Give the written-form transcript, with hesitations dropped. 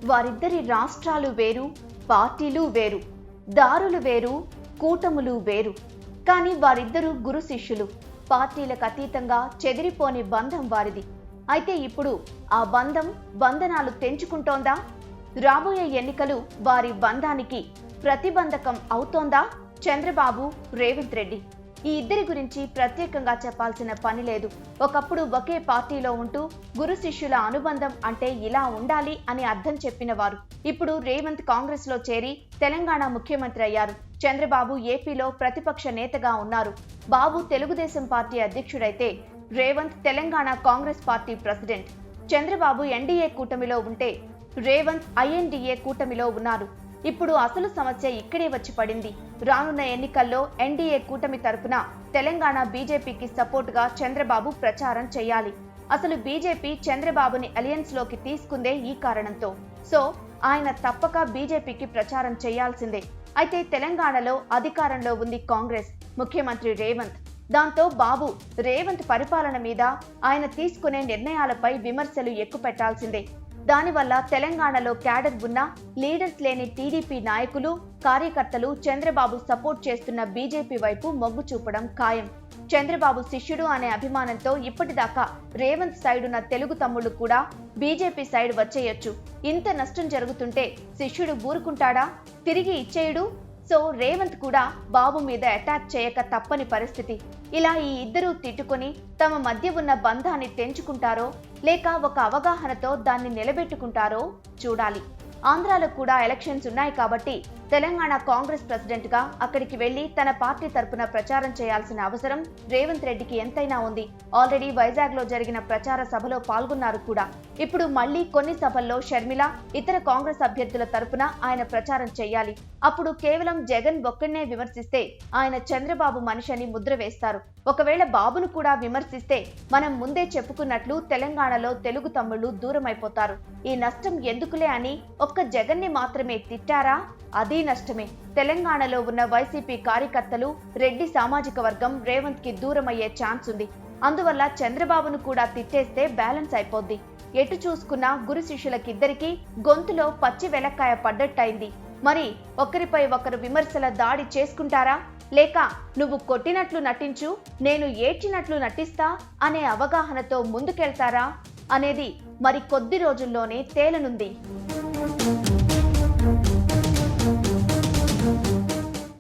వారిద్దరి రాష్ట్రాలు వేరు, పార్టీలు వేరు, దారులు వేరు, కూటములు వేరు. కానీ వారిద్దరూ గురు శిష్యులు. పార్టీలకు అతీతంగా చెదిరిపోని బంధం వారిది. అయితే ఇప్పుడు ఆ బంధనాలు తెంచుకుంటోందా? రాబోయే ఎన్నికలు వారి బంధానికి ప్రతిబంధకం అవుతోందా? చంద్రబాబు, రేవంత్ రెడ్డి ఈ ఇద్దరి గురించి ప్రత్యేకంగా చెప్పాల్సిన పని లేదు. ఒకప్పుడు ఒకే పార్టీలో ఉంటూ గురు శిష్యుల అనుబంధం అంటే ఇలా ఉండాలి అని అర్థం చెప్పిన వారు. ఇప్పుడు రేవంత్ కాంగ్రెస్ లో చేరి తెలంగాణ ముఖ్యమంత్రి అయ్యారు. చంద్రబాబు ఏపీలో ప్రతిపక్ష నేతగా ఉన్నారు. బాబు తెలుగుదేశం పార్టీ అధ్యక్షుడైతే Revanth Telangana Congress party president. Chandrababu NDA కూటమిలో ఉంటే రేవంత్ ఐఎన్డీఏ కూటమిలో ఉన్నారు. ఇప్పుడు అసలు సమస్య ఇక్కడే వచ్చి పడింది. రానున్న ఎన్నికల్లో ఎన్డీఏ కూటమి తరపున తెలంగాణ బీజేపీకి సపోర్టుగా చంద్రబాబు ప్రచారం చేయాలి. అసలు బీజేపీ చంద్రబాబుని అలయన్స్ లోకి తీసుకుందే ఈ కారణంతో. సో ఆయన తప్పక బీజేపీకి ప్రచారం చేయాల్సిందే. అయితే తెలంగాణలో అధికారంలో ఉంది కాంగ్రెస్, ముఖ్యమంత్రి రేవంత్. దాంతో బాబు రేవంత్ పరిపాలన మీద, ఆయన తీసుకునే నిర్ణయాలపై విమర్శలు ఎక్కుపెట్టాల్సిందే. దానివల్ల తెలంగాణలో క్యాడర్ ఉన్న, లీడర్స్ లేని టీడీపీ నాయకులు, కార్యకర్తలు చంద్రబాబు సపోర్ట్ చేస్తున్న బీజేపీ వైపు మొగ్గు చూపడం ఖాయం. చంద్రబాబు శిష్యుడు అనే అభిమానంతో ఇప్పటిదాకా రేవంత్ సైడ్ ఉన్న తెలుగు తమ్ముళ్లు కూడా బీజేపీ సైడ్ వచ్చేయొచ్చు. ఇంత నష్టం జరుగుతుంటే శిష్యుడు ఊరుకుంటాడా? తిరిగి ఇచ్చేయుడు? సో రేవంత్ కూడా బాబు మీద అటాక్ చేయక తప్పని పరిస్థితి. ఇలా ఈ ఇద్దరూ తిట్టుకొని తమ మధ్య ఉన్న బంధాన్ని తెంచుకుంటారో లేక ఒక అవగాహనతో దాన్ని నిలబెట్టుకుంటారో చూడాలి. ఆంధ్రాలో కూడా ఎలక్షన్స్ ఉన్నాయి కాబట్టి తెలంగాణ కాంగ్రెస్ ప్రెసిడెంట్ గా అక్కడికి వెళ్లి తన పార్టీ తరపున ప్రచారం చేయాల్సిన అవసరం రేవంత్ రెడ్డికి ఎంతైనా ఉంది. ఆల్రెడీ వైజాగ్ లో జరిగిన ప్రచార సభలో పాల్గొన్నారు కూడా. ఇప్పుడు మళ్లీ కొన్ని సభల్లో షర్మిల, ఇతర కాంగ్రెస్ అభ్యర్థుల తరపున ఆయన ప్రచారం చేయాలి. అప్పుడు కేవలం జగన్ ఒక్కడినే విమర్శిస్తే ఆయన చంద్రబాబు మనిషి అని ముద్ర వేస్తారు. ఒకవేళ బాబును కూడా విమర్శిస్తే మనం ముందే చెప్పుకున్నట్లు తెలంగాణలో తెలుగు తమ్ముళ్లు దూరమైపోతారు. ఈ నష్టం ఎందుకులే అని ఒక్క జగన్ని మాత్రమే తిట్టారా? అది నష్టమే. తెలంగాణలో ఉన్న వైసీపీ కార్యకర్తలు, రెడ్డి సామాజిక వర్గం రేవంత్ కి దూరమయ్యే ఛాన్స్ ఉంది. అందువల్ల చంద్రబాబును కూడా తిట్టేస్తే బ్యాలెన్స్ అయిపోద్ది. ఎటు చూసుకున్నా గురు శిష్యులకిద్దరికీ గొంతులో పచ్చి వెలక్కాయ పడ్డట్టయింది. మరి ఒకరిపై ఒకరు విమర్శల దాడి చేసుకుంటారా? లేక నువ్వు కొట్టినట్లు నటించు, నేను ఏడ్చినట్లు నటిస్తా అనే అవగాహనతో ముందుకెళ్తారా అనేది మరి కొద్ది రోజుల్లోనే తేలనుంది.